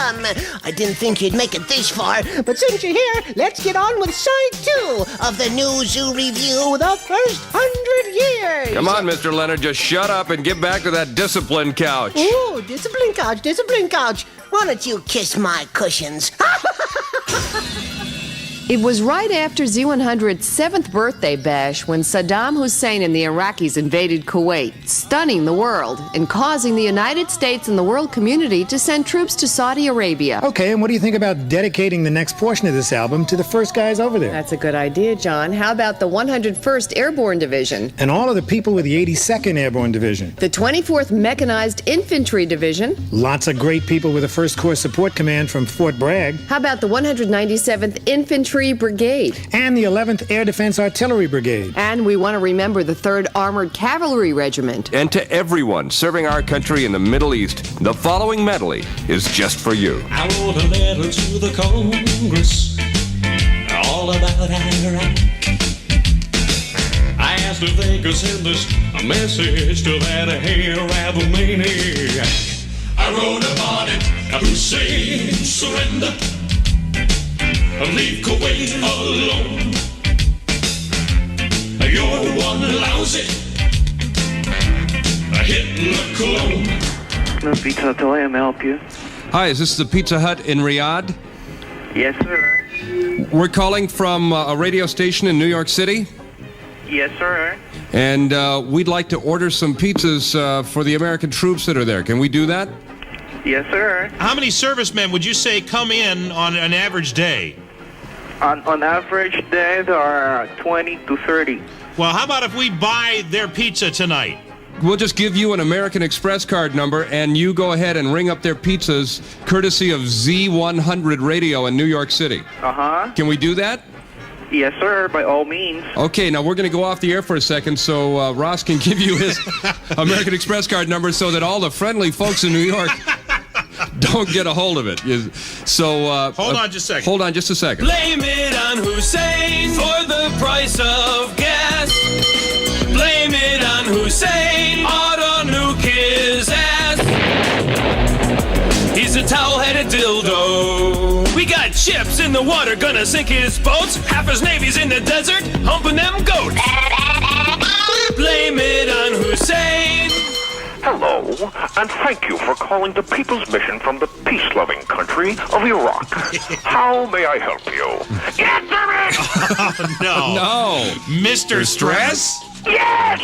welcome. I didn't think you'd make it this far, but since you're here, let's get on with side 2 of the new zoo review, the first 100 years. Come on, Mr. Leonard, just shut up and get back to that discipline couch. Ooh, discipline couch, discipline couch. Why don't you kiss my cushions? It was right after Z100's 7th birthday bash when Saddam Hussein and the Iraqis invaded Kuwait, stunning the world and causing the United States and the world community to send troops to Saudi Arabia. Okay, and what do you think about dedicating the next portion of this album to the first guys over there? That's a good idea, John. How about the 101st Airborne Division? And all of the people with the 82nd Airborne Division. The 24th Mechanized Infantry Division. Lots of great people with the 1st Corps Support Command from Fort Bragg. How about the 197th Infantry Brigade? And the 11th Air Defense Artillery Brigade. And we want to remember the 3rd Armored Cavalry Regiment. And to everyone serving our country in the Middle East, the following medley is just for you. I wrote a letter to the Congress all about Iraq. I asked if they could send us a message to that Arab maniac. I wrote about it, Hussein surrender. Leave Kuwait alone. You're one lousy Hitler clone. Pizza Hut, I am help you. Hi, is this the Pizza Hut in Riyadh? Yes, sir. We're calling from a radio station in New York City. Yes, sir. And we'd like to order some pizzas for the American troops that are there. Can we do that? Yes, sir. How many servicemen would you say come in on an average day? On average day, there are 20 to 30. Well, how about if we buy their pizza tonight? We'll just give you an American Express card number, and you go ahead and ring up their pizzas, courtesy of Z100 Radio in New York City. Uh-huh. Can we do that? Yes, sir, by all means. Okay, now we're going to go off the air for a second so Ross can give you his American Express card number so that all the friendly folks in New York don't get a hold of it. So hold on just a second. Hold on just a second. Blame it on Hussein for the price of gas. Blame it on Hussein, ought to nuke his ass. He's a towel-headed dildo. We got ships in the water, gonna sink his boats. Half his navy's in the desert, humping them goats. Blame it on Hussein. Hello, and thank you for calling the People's Mission from the peace-loving country of Iraq. How may I help you? Answer me! Oh, No. Mr. Stress? Yes!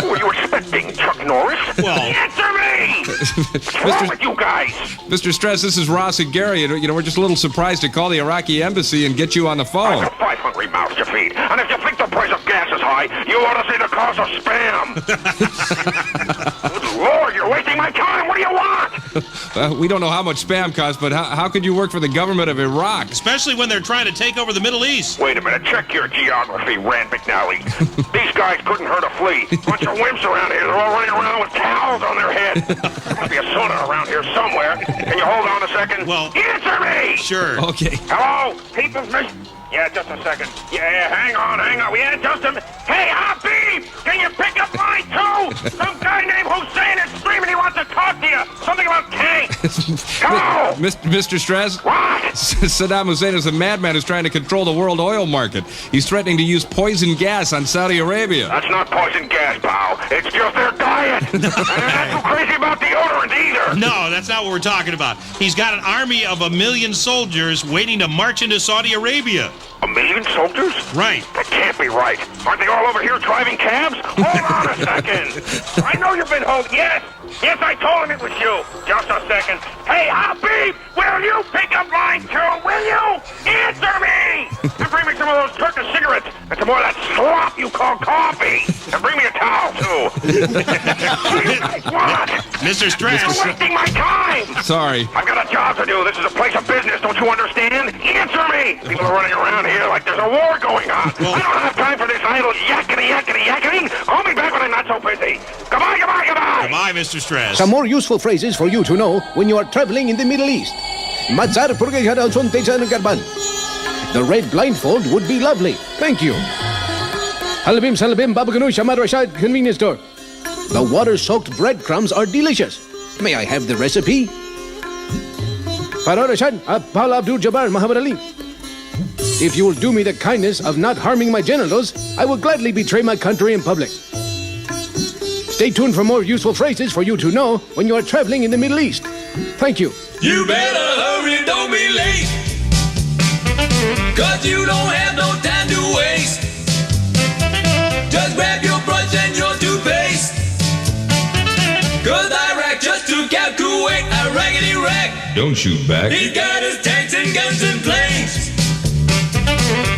Were you expecting Chuck Norris? Well, answer me! What's wrong with you guys? Mr. Stress, this is Ross and Gary. We're just a little surprised to call the Iraqi embassy and get you on the phone. I've got 5 hungry mouths to feed, and if you think the price of gas is high, you ought to see the cost of spam. Good Lord, you're wasting my time. What do you want? We don't know how much spam costs, but how could you work for the government of Iraq? especially when they're trying to take over the Middle East. Wait a minute, check your geography, Rand McNally. These guys couldn't hurt a flea. Bunch of wimps around here. They're all running around with towels on their head. There must be a sauna around here somewhere. Can you hold on a second? Well, answer me! Sure. Okay. Hello? People's Mission? Yeah, just a second. Yeah, hang on. Yeah, just a minute. Hey, Habib! Can you pick up line 2? Some guy named Hussein is screaming he wants to talk to you. Something about tanks. Hello? Mr. Stress? What? Saddam Hussein is a madman who's trying to control the world oil market. He's threatening to use poison gas on Saudi Arabia. That's not poison gas, pal. It's just their diet. And they're not too crazy about deodorant either. No, that's not what we're talking about. He's got an army of 1 million soldiers waiting to march into Saudi Arabia. 1 million soldiers? Right. That can't be right. Aren't they all over here driving cabs? Hold on a second. I know you've been home. Yes, I told him it was you. Just a second. Hey, Habib, will you pick up line 2? Will you? Answer me! And bring me some of those Turkish cigarettes and some more of that slop you call coffee. And bring me a towel, too. What do you guys want? Mr. Stress. You're wasting my time. Sorry. I've got a job to do. This is a place of business. Don't you understand? Answer me! People are running around here like there's a war going on. I don't have time for this idle yakety-yakety-yakety. Call me back when I'm not so busy. Goodbye. Goodbye, Mr. Stress. Some more useful phrases for you to know when you are traveling in the Middle East. The red blindfold would be lovely. Thank you. Halabim Salabim Babaganu Shamar Rashad convenience store. The water-soaked breadcrumbs are delicious. May I have the recipe? Farah Rashad, Paul Abdul Jabbar, Muhammad Ali. If you will do me the kindness of not harming my genitals, I will gladly betray my country in public. Stay tuned for more useful phrases for you to know when you are traveling in the Middle East. Thank you. You better hurry, don't be late. 'Cause you don't have no time to waste. Just grab your brush and your toothpaste. 'Cause Iraq just took out Kuwait, Iraq. Don't shoot back. He's got his tanks and guns and planes.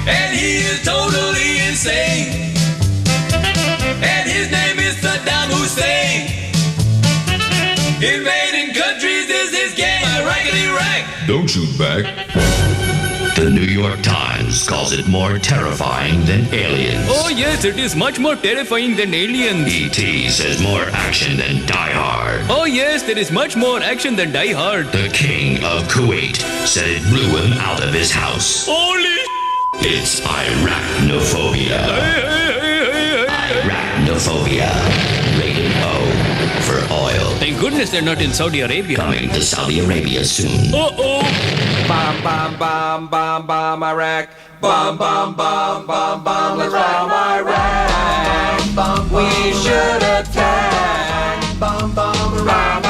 And he is totally insane. And his name is Saddam Hussein. Invading countries is his game, Iraq. Don't shoot back. The New York Times calls it more terrifying than aliens. Oh yes, it is much more terrifying than aliens. E.T. says more action than Die Hard. Oh yes, there is much more action than Die Hard. The king of Kuwait said it blew him out of his house. Holy It's Iraqnophobia. Iraqnophobia. Rated O for oil. Thank goodness they're not in Saudi Arabia. Coming to Saudi Arabia soon. Uh-oh. Bomb, bomb, bomb, bomb, bomb, Iraq. Bomb, bomb, bomb, bomb, bomb, let's bomb Iraq. We should attack. Bomb, bomb, Iraq.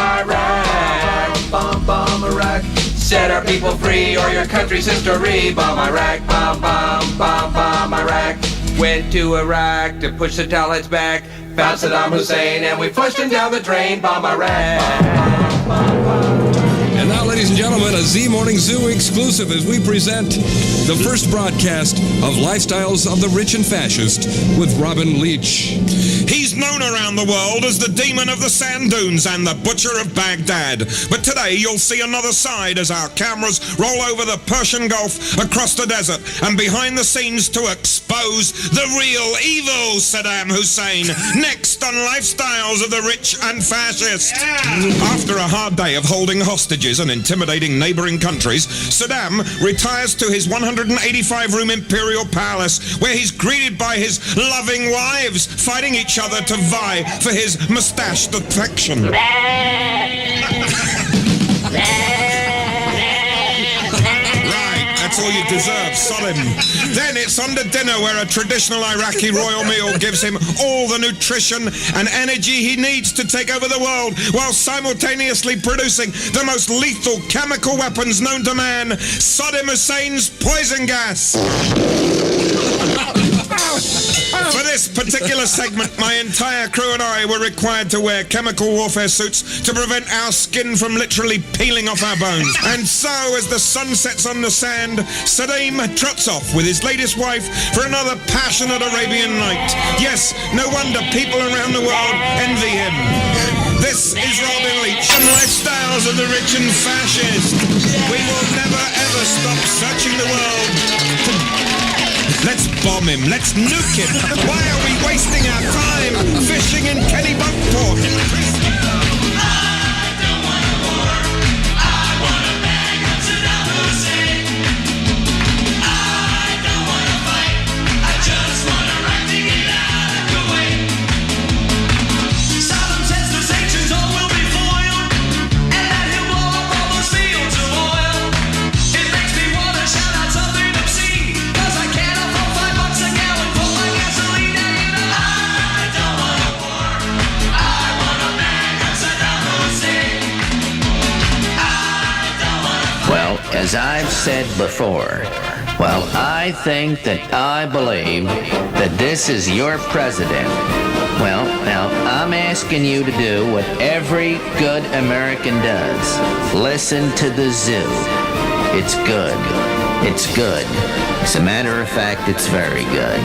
Bomb, bomb, Iraq. Set our people free or your country's history. Bomb Iraq, bomb, bomb, bomb, bomb, Iraq. Went to Iraq to push the Taliban's back. Found Saddam Hussein and we flushed him down the drain. Bomb Iraq, bomb, bomb, bomb. And now, ladies and gentlemen, a Z Morning Zoo exclusive as we present the first broadcast of Lifestyles of the Rich and Fascist with Robin Leach. He's known around the world as the demon of the sand dunes and the butcher of Baghdad. But today you'll see another side as our cameras roll over the Persian Gulf, across the desert, and behind the scenes to expose the real evil Saddam Hussein. Next on Lifestyles of the Rich and Fascist. After a hard day of holding hostages and intimidating neighboring countries, Saddam retires to his 185-room imperial palace, where he's greeted by his loving wives, fighting each other to vie for his mustached affection. That's all you deserve, sod him. Then it's on to dinner, where a traditional Iraqi royal meal gives him all the nutrition and energy he needs to take over the world, while simultaneously producing the most lethal chemical weapons known to man, Saddam Hussein's poison gas. For this particular segment, my entire crew and I were required to wear chemical warfare suits to prevent our skin from literally peeling off our bones. And so, as the sun sets on the sand, Saddam trots off with his latest wife for another passionate Arabian night. Yes, no wonder people around the world envy him. This is Robin Leach and Lifestyles of the Rich and Fascist. We will never ever stop searching the world. Let's bomb him. Let's nuke him. Why are we wasting our time fishing in Kennebunkport? As I've said before, well, I think that I believe that this is your president. Well, now, I'm asking you to do what every good American does. Listen to the zoo. It's good. It's good. As a matter of fact, it's very good.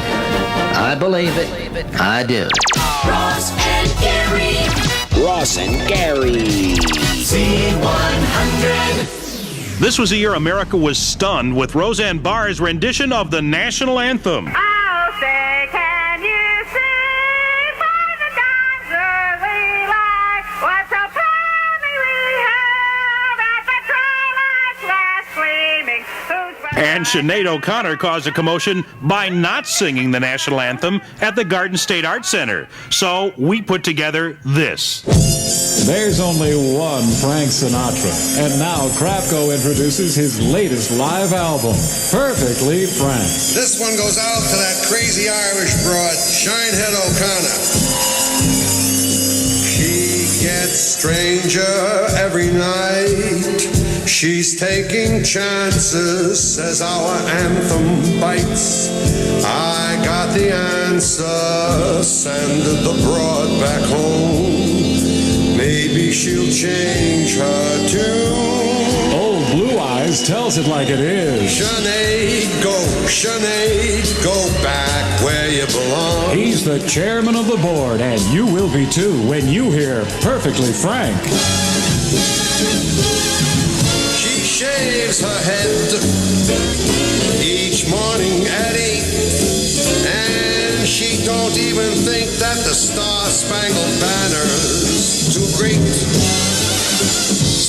I believe it. I do. Ross and Gary. Ross and Gary. Z100. This was a year America was stunned with Roseanne Barr's rendition of the national anthem. Oh, say, can you see by the dawn's early light what so proudly we held at the twilight's last gleaming? And Sinead O'Connor caused a commotion by not singing the national anthem at the Garden State Arts Center. So we put together this. There's only one Frank Sinatra. And now Krapko introduces his latest live album, Perfectly Frank. This one goes out to that crazy Irish broad, Shinehead O'Connor. She gets stranger every night. She's taking chances as our anthem bites. I got the answer, send the broad back home. Maybe she'll change her tune. Old Blue Eyes tells it like it is. Sinead, go back where you belong. He's the chairman of the board, and you will be too when you hear Perfectly Frank. She shaves her head each morning at 8, and she don't even think that the Star-Spangled Banner's too great.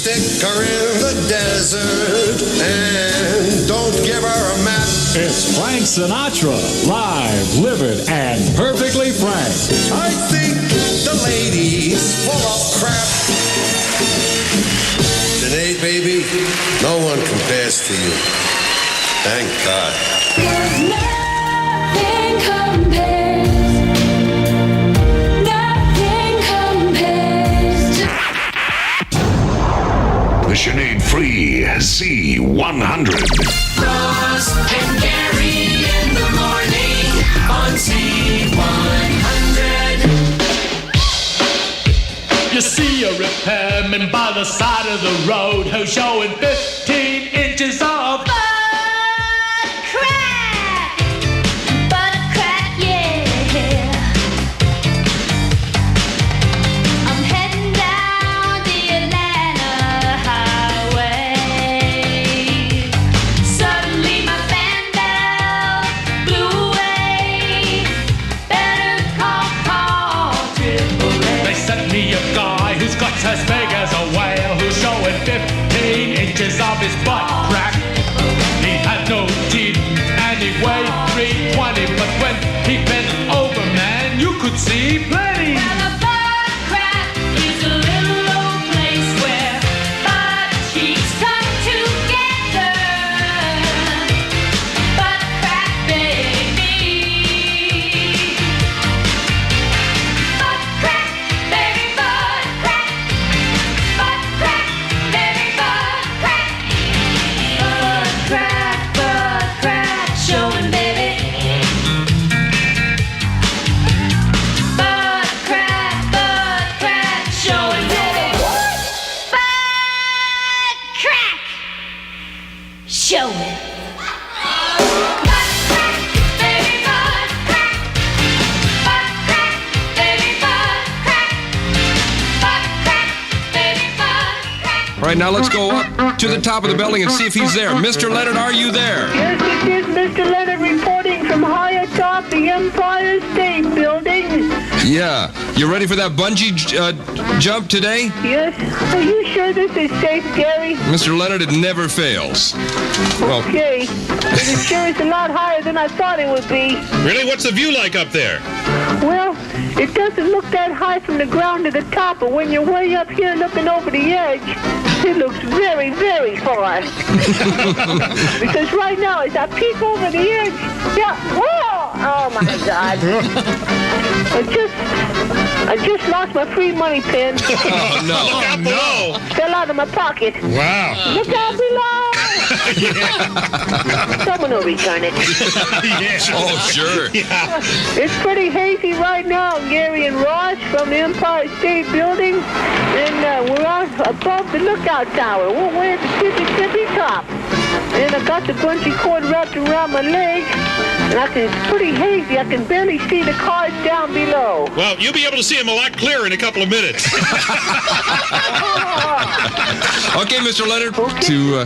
Stick her in the desert and don't give her a map. It's Frank Sinatra, live, livid, and perfectly frank. I think the lady's full of crap. Sinead, baby, no one compares to you. Thank God. Nothing compares. Nothing compares to The Sinead-free Z100. Ross and Gary in the morning on Z100. You see a repairman by the side of the road who's showing 15 inches of Butt crack, yeah. I'm heading down the Atlanta highway. Suddenly my fan bell blew away. Better call AAA. They sent me a guy who's got as big as a whale who's showing 15 inches of his butt crack. He had no teeth and he weighed 320, but when he bent over, man, you could see plenty. Well, a butt crack is a little old place where butt cheeks come together. Butt crack, baby. Butt crack, baby, butt crack. Butt crack, baby, butt crack. Butt crack, showing, baby. Butt crack, showing, baby. Butt crack, showing. Butt crack, baby, butt crack. Butt crack, baby, butt crack. Butt crack, baby, butt crack. All right, now let's go up to the top of the building and see if he's there. Mr. Leonard, are you there? Yes, it is Mr. Leonard reporting from high atop the Empire State Building. Yeah. You ready for that bungee jump today? Yes. Are you sure this is safe, Gary? Mr. Leonard, it never fails. Well, Okay. It sure is a lot higher than I thought it would be. Really? What's the view like up there? Well, it doesn't look that high from the ground to the top, but when you're way up here looking over the edge, it looks very, very far. Because right now, as I peek over the edge, yeah, whoa! Oh my God! I just lost my free money pen. Oh no! Look out below! Fell out of my pocket. Wow! Look out below! Yeah. Someone will return it. Yeah. Oh sure. Yeah. It's pretty hazy right now, Gary and Ross, from the Empire State Building, and we're out above the lookout tower. We're at the tippy top. And I got the bungee cord wrapped around my leg, and it's pretty hazy. I can barely see the cars down below. Well, you'll be able to see him a lot clearer in a couple of minutes. Okay, Mr. Leonard.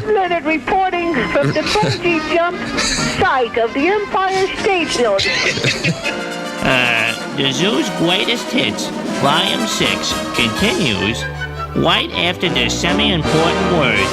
Leonard reporting from the bungee jump site of the Empire State Building. The Zoo's Greatest Hits, Volume 6, continues right after this semi-important word.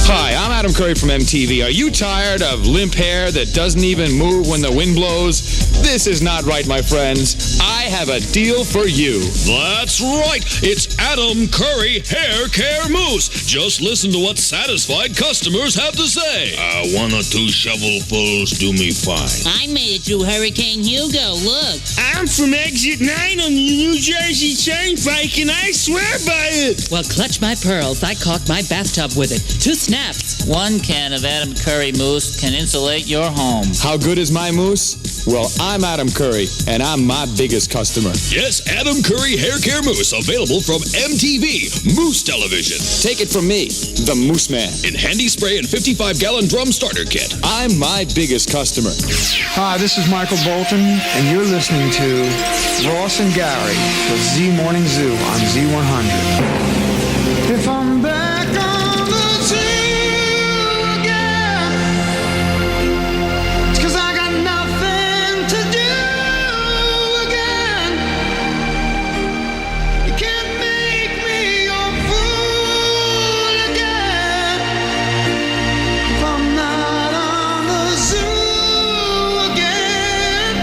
Hi, I'm Adam Curry from MTV. Are you tired of limp hair that doesn't even move when the wind blows? This is not right, my friends. I have a deal for you. That's right. It's Adam Curry Hair Care Mousse. Just listen to what satisfied customers have to say. 1 or 2 shovelfuls do me fine. I made it through Hurricane Hugo. Look. I'm from Exit 9 on the New Jersey Turnpike, and I swear by it. Well, clutch my pearls. I caulked my bathtub with it. 2 snaps. 1 can of Adam Curry mousse can insulate your home. How good is my mousse? Well, I'm Adam Curry, and I'm my biggest customer. Yes, Adam Curry Hair Care Mousse, available from MTV Moose Television. Take it from me, the Moose Man. In handy spray and 55-gallon drum starter kit. I'm my biggest customer. Hi, this is Michael Bolton, and you're listening to Ross and Gary with Z Morning Zoo on Z100. If I'm back on the zoo again, it's 'cause I got nothing to do again. You can't make me your fool again. If I'm not on the zoo again.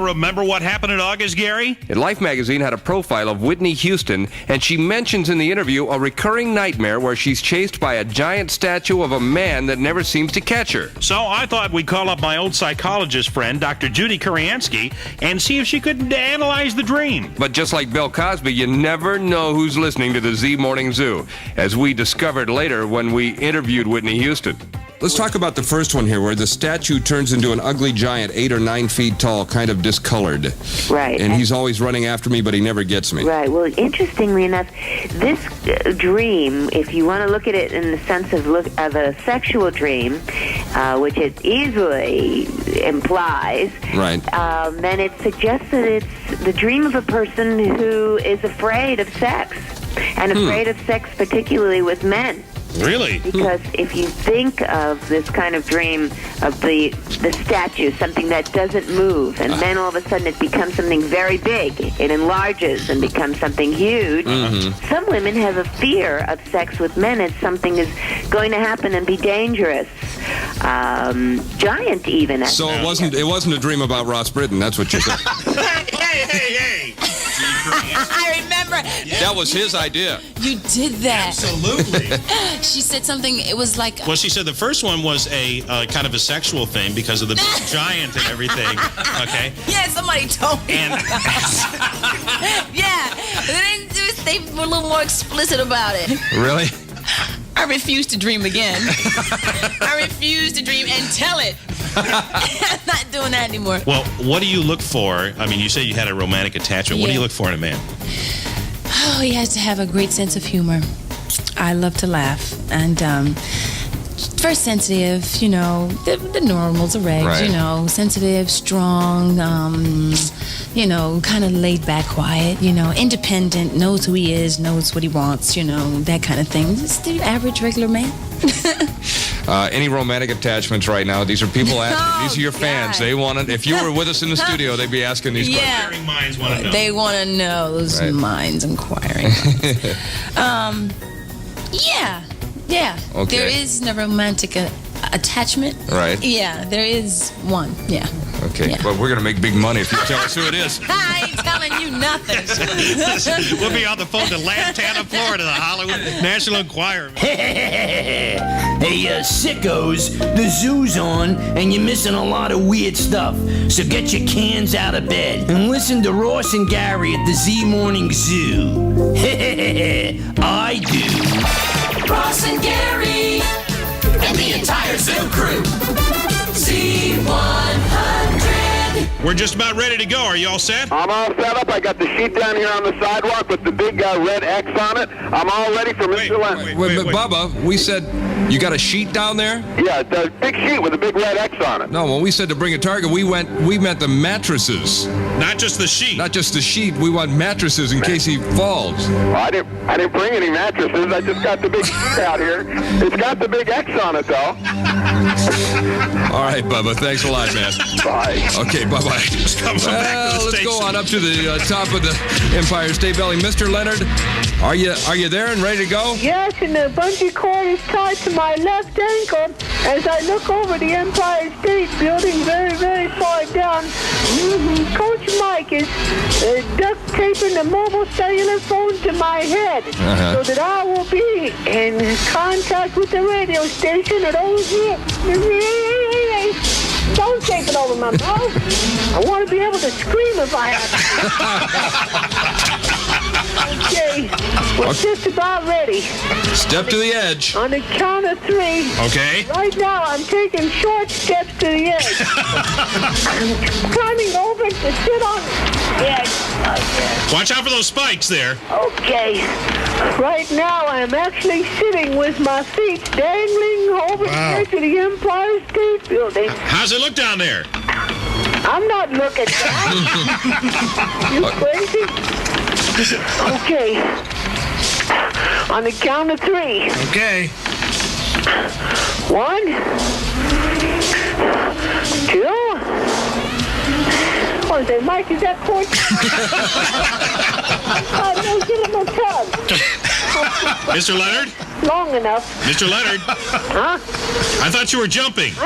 Remember what happened in August, Gary? And Life magazine had a profile of Whitney Houston, and she mentions in the interview a recurring nightmare where she's chased by a giant statue of a man that never seems to catch her. So I thought we'd call up my old psychologist friend, Dr. Judy Kuriansky, and see if she could analyze the dream. But just like Bill Cosby, you never know who's listening to the Z Morning Zoo, as we discovered later when we interviewed Whitney Houston. Let's talk about the first one here, where the statue turns into an ugly giant, 8 or 9 feet tall, kind of discolored. Right. And he's always running after me, but he never gets me. Right. Well, interestingly enough, this dream, if you want to look at it in the sense of a sexual dream, which it easily implies, right, then it suggests that it's the dream of a person who is afraid of sex, and afraid of sex particularly with men. Really? Because if you think of this kind of dream of the statue, something that doesn't move, and then all of a sudden it becomes something very big, it enlarges and becomes something huge. Some women have a fear of sex with men as something is going to happen and be dangerous, giant even. So it wasn't a dream about Ross Britton. That's what you're saying. Hey! I remember. That was his idea. You did that. Absolutely. She said something, it was like... Well, she said the first one was a kind of a sexual thing because of the big giant and everything, okay? Yeah, somebody told me. Yeah, they were a little more explicit about it. Really? I refuse to dream again. I refuse to dream and tell it. I'm not doing that anymore. Well, what do you look for? I mean, you say you had a romantic attachment. What do you look for in a man? Oh, he has to have a great sense of humor. I love to laugh. And very sensitive, you know, the normals, the regs, right, you know, sensitive, strong, you know, kind of laid back, quiet, you know, independent, knows who he is, knows what he wants, you know, that kind of thing. Just the average regular man. Any romantic attachments right now? These are people asking. These are your fans. God. They want to. If you were with us in the studio, they'd be asking these questions. Minds want to know. They want to know. Those minds inquiring. Yeah. Okay. There is no romantic attachment. Right. Yeah, there is one. Yeah. Okay. Yeah. Well, we're going to make big money if you tell us who it is. I ain't telling you nothing. We'll be on the phone to Lantana, Florida, the Hollywood National Enquirer. Hey, sickos, the zoo's on, and you're missing a lot of weird stuff. So get your cans out of bed and listen to Ross and Gary at the Z Morning Zoo. I do. Ross and Gary and the entire zoo crew. Z100. We're just about ready to go. Are you all set? I'm all set up. I got the sheet down here on the sidewalk with the big red X on it. I'm all ready for Mr. Lennon. Wait. Bubba, we said you got a sheet down there? Yeah, the big sheet with a big red X on it. No, when we said to bring a target, we meant the mattresses. Not just the sheet. Not just the sheet. We want mattresses in case he falls. Well, I didn't bring any mattresses. I just got the big sheet out here. It's got the big X on it, though. All right, Bubba. Thanks a lot, man. Bye. Okay, bye-bye. right. Let's go on up to the top of the Empire State Building. Mr. Leonard, are you there and ready to go? Yes, and the bungee cord is tied to my left ankle as I look over the Empire State Building very, very far down. Coach Mike is duct taping the mobile cellular phone to my head so that I will be in contact with the radio station at OZ. Don't tape it over my mouth. I want to be able to scream if I have to. Okay, we're just about ready. Step to the edge. On the count of 3. Okay. Right now, I'm taking short steps to the edge. I'm climbing over to sit on the edge. Watch out for those spikes there. Okay. Right now, I'm actually sitting with my feet dangling over the edge of the Empire State Building. How's it look down there? I'm not looking down. You crazy? Okay. On the count of 3. Okay. 1, 2. What is that, Mike? Is that cord? No, get him a tub. Mr. Leonard? Long enough. Mr. Leonard? Huh? I thought you were jumping. I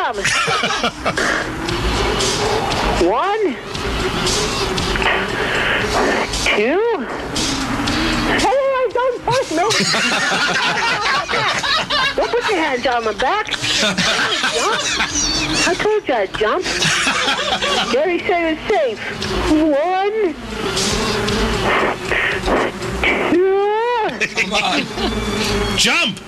am. 1, 2. Hey, don't push me. Don't put your hands on my back. Jump. I told you I'd jump. Gary said it's safe. 1, 2. Come on. Jump.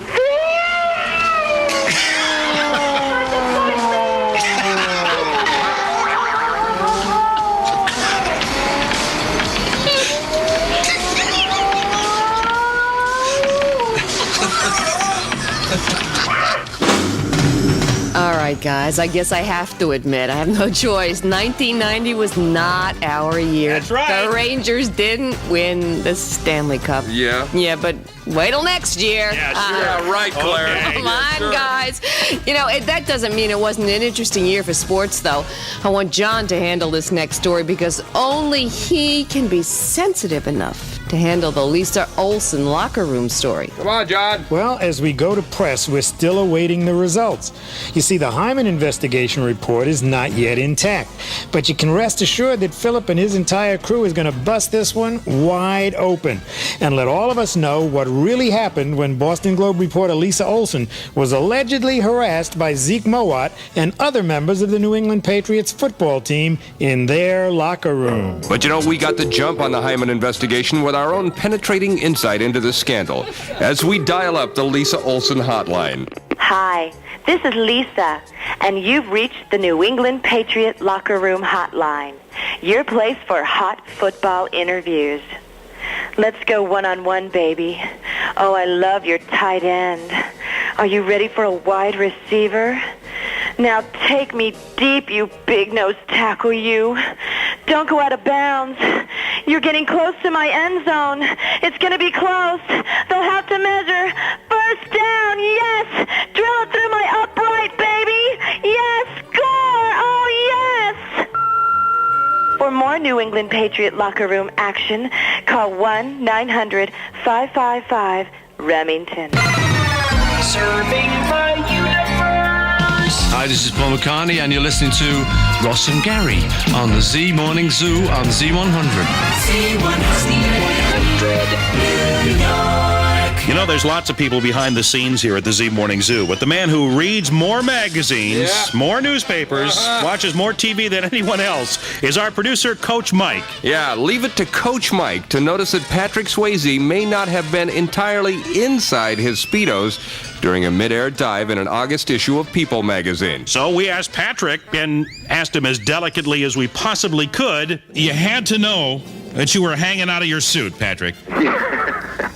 All right, guys, I guess I have to admit, I have no choice. 1990 was not our year. That's right. The Rangers didn't win the Stanley Cup. Yeah. Yeah, but wait till next year. Yeah, sure. Yeah, right, Claire. Okay. Come on, guys. You know, that doesn't mean it wasn't an interesting year for sports, though. I want John to handle this next story because only he can be sensitive enough to handle the Lisa Olson locker room story. Come on, John. Well, as we go to press, we're still awaiting the results. You see, the Hyman investigation report is not yet intact. But you can rest assured that Philip and his entire crew is going to bust this one wide open and let all of us know what really happened when Boston Globe reporter Lisa Olson was allegedly harassed by Zeke Mowat and other members of the New England Patriots football team in their locker room. But you know, we got the jump on the Hyman investigation with our own penetrating insight into the scandal as we dial up the Lisa Olson hotline. Hi, this is Lisa, and you've reached the New England Patriot Locker Room Hotline, your place for hot football interviews. Let's go one-on-one, baby. Oh, I love your tight end. Are you ready for a wide receiver? Now take me deep, you big-nosed tackle, you. Don't go out of bounds. You're getting close to my end zone. It's going to be close. They'll have to measure. First down, yes. Drill it through my upright, baby. Yes, score. Oh, yes. For more New England Patriot locker room action, call 1-900-555-REMINGTON. Serving the universe. Hi, this is Paul McCartney, and you're listening to Ross and Gary on the Z Morning Zoo on Z100. Z100, New York. You know, there's lots of people behind the scenes here at the Z Morning Zoo, but the man who reads more magazines, more newspapers, watches more TV than anyone else is our producer, Coach Mike. Yeah, leave it to Coach Mike to notice that Patrick Swayze may not have been entirely inside his Speedos during a mid-air dive in an August issue of People magazine. So we asked Patrick and asked him as delicately as we possibly could. You had to know that you were hanging out of your suit, Patrick.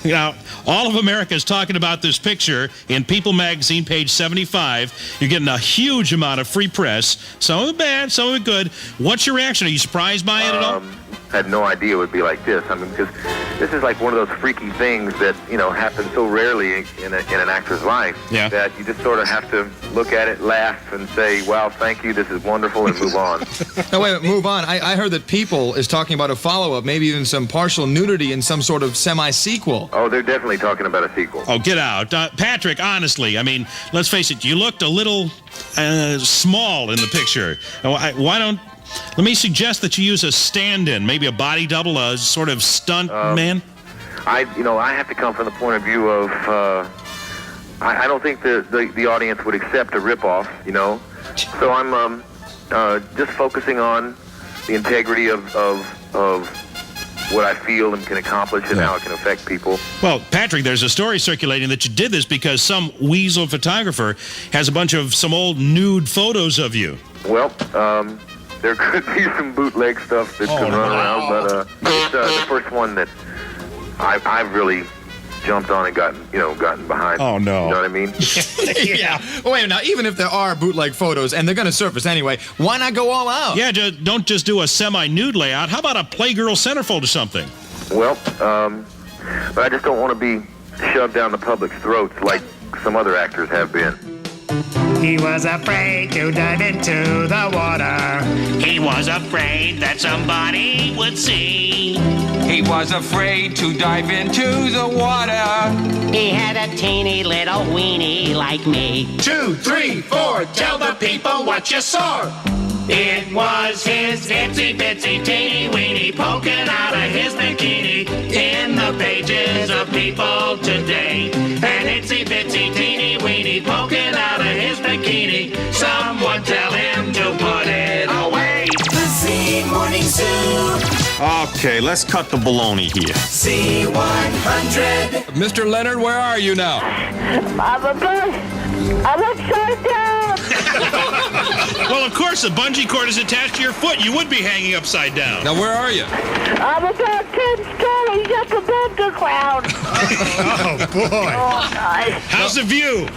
You know, all of America is talking about this picture in People magazine, page 75. You're getting a huge amount of free press. Some of it bad, some of it good. What's your reaction? Are you surprised by it at all? had no idea it would be like this. I mean, because this is like one of those freaky things that, you know, happen so rarely in an actor's life that you just sort of have to look at it, laugh, and say, wow, thank you, this is wonderful, and move on. No, wait, move on. I heard that People is talking about a follow-up, maybe even some partial nudity in some sort of semi-sequel. Oh, they're definitely talking about a sequel. Oh, get out. Patrick, honestly, I mean, let's face it, you looked a little small in the picture. Let me suggest that you use a stand-in, maybe a body double, a sort of stunt man. I have to come from the point of view of, I don't think the audience would accept a ripoff, you know. So I'm just focusing on the integrity of what I feel and can accomplish and how it can affect people. Well, Patrick, there's a story circulating that you did this because some weasel photographer has a bunch of some old nude photos of you. Well, there could be some bootleg stuff that could run around, but it's the first one that I've really jumped on and gotten behind. Oh, no. You know what I mean? Yeah. Well, wait, now, even if there are bootleg photos, and they're going to surface anyway, why not go all out? Yeah, don't just do a semi-nude layout. How about a Playgirl centerfold or something? Well, but I just don't want to be shoved down the public's throats like some other actors have been. He was afraid to dive into the water. He was afraid that somebody would see. He was afraid to dive into the water. He had a teeny little weenie like me. 2, 3, 4, tell the people what you saw. It was his itsy bitsy teeny weeny poking out of his bikini in the pages of People today. An itsy bitsy teeny weeny poking out of his bikini. Someone tell him to put it away. The Z Morning Zoo. Okay, let's cut the baloney here. Z100. Mr. Leonard, where are you now? I'm upside down. Well, of course, the bungee cord is attached to your foot. You would be hanging upside down. Now, where are you? I'm about 10 stories up above the ground. Oh, boy. Oh, God. How's the view?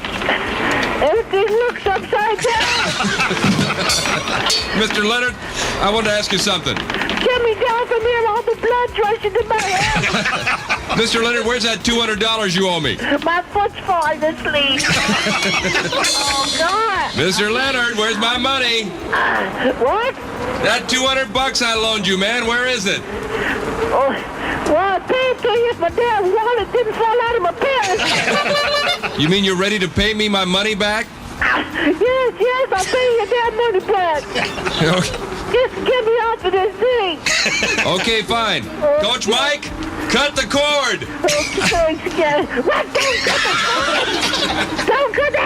Everything looks upside down. Mr. Leonard, I wanted to ask you something. Get me down from here, all the blood's rushing to my head. Mr. Leonard, where's that $200 you owe me? My foot's falling asleep. Oh, God. Mr. Leonard, where's my money? What? That $200 I loaned you, man, where is it? Oh, well, I paid to you if my damn wallet didn't fall out of my pants. You mean you're ready to pay me my money back? Yes, I'll pay you your damn money back. Okay. Just get me off of this thing. Okay, fine. Coach Mike, cut the cord. Okay, thanks, guys. What? Don't cut the cord. Don't cut the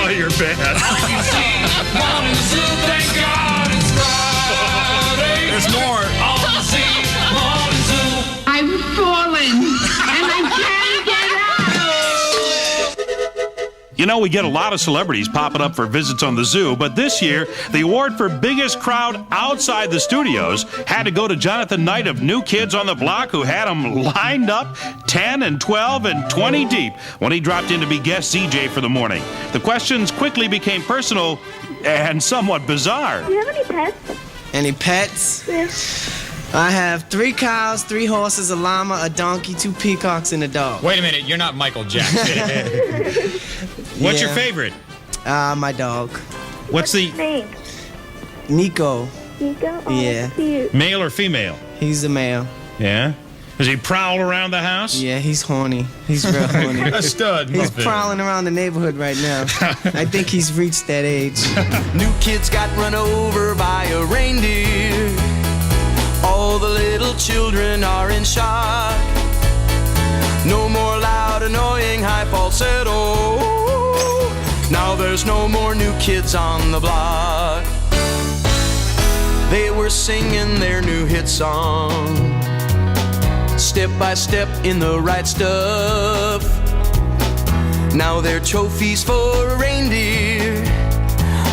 Oh, you're bad. There's more. I'm falling, and I can't get out. You know, we get a lot of celebrities popping up for visits on the zoo, but this year, the award for biggest crowd outside the studios had to go to Jonathan Knight of New Kids on the Block, who had them lined up 10 and 12 and 20 deep when he dropped in to be guest DJ for the morning. The questions quickly became personal and somewhat bizarre. Do you have any pets? Any pets? Yes. I have 3 cows, 3 horses, a llama, a donkey, 2 peacocks, and a dog. Wait a minute, you're not Michael Jackson. What's your favorite? My dog. What's the name? Nico. Nico? Oh, Yeah. cute. Male or female? He's a male. Yeah? Does he prowl around the house? Yeah, he's horny. He's real horny. A stud. He's Muffin. prowling around the neighborhood right now. I think he's reached that age. New kids got run over by a reindeer. All the little children are in shock. No more loud, annoying, high falsetto. Now there's no more new kids on the block. They were singing their new hit song, step by step in the right stuff. Now they're trophies for a reindeer,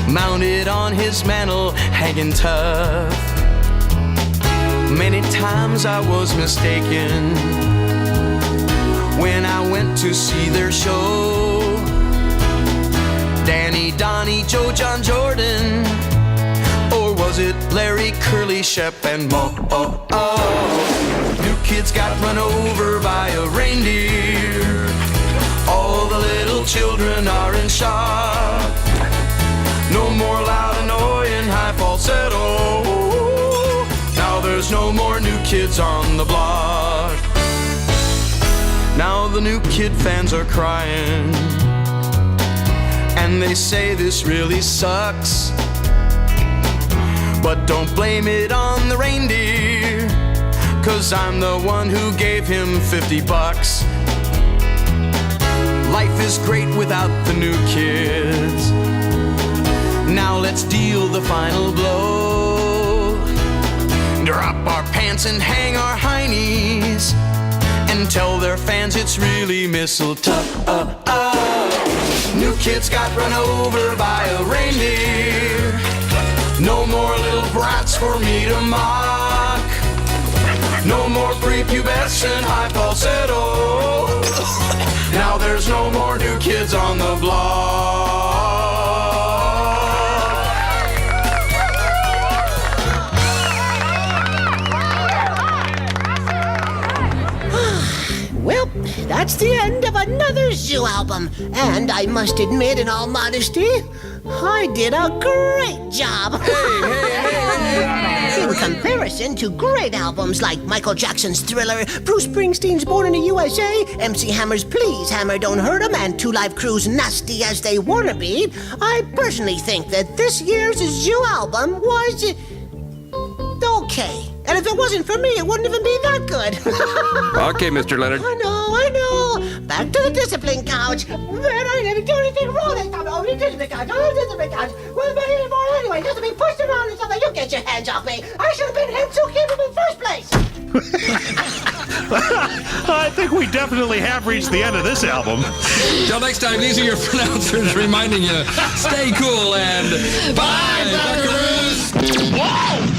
mounted on his mantle, hanging tough. Many times I was mistaken when I went to see their show. Johnny Joe John Jordan? Or was it Larry, Curly, Shep, and Mo? New kids got run over by a reindeer. All the little children are in shock. No more loud, annoying, high falsetto. Now there's no more new kids on the block. Now the new kid fans are crying, and they say this really sucks. But don't blame it on the reindeer, 'cause I'm the one who gave him $50. Life is great without the new kids. Now let's deal the final blow. Drop our pants and hang our heinies, and tell their fans it's really mistletoe. New kids got run over by a reindeer. No more little brats for me to mock. No more prepubescent high falsetto. Now there's no more new kids on the block. Well, that's the end of another Zoo album. And I must admit, in all modesty, I did a great job. In comparison to great albums like Michael Jackson's Thriller, Bruce Springsteen's Born in the USA, MC Hammer's Please Hammer Don't Hurt 'Em, and Two Live Crew's Nasty As They Wanna Be, I personally think that this year's Zoo album was okay. And if it wasn't for me, it wouldn't even be that good. Okay, Mr. Leonard. I know. Back to the discipline couch. Man, I didn't do anything wrong this time. Oh, the discipline couch. What am I here for anyway? Just to be pushed around and something. You get your hands off me. I should have been head zookeeper in the first place. I think we definitely have reached the end of this album. Till next time, these are your pronouncers reminding you, stay cool and bye, buckaroos! Whoa!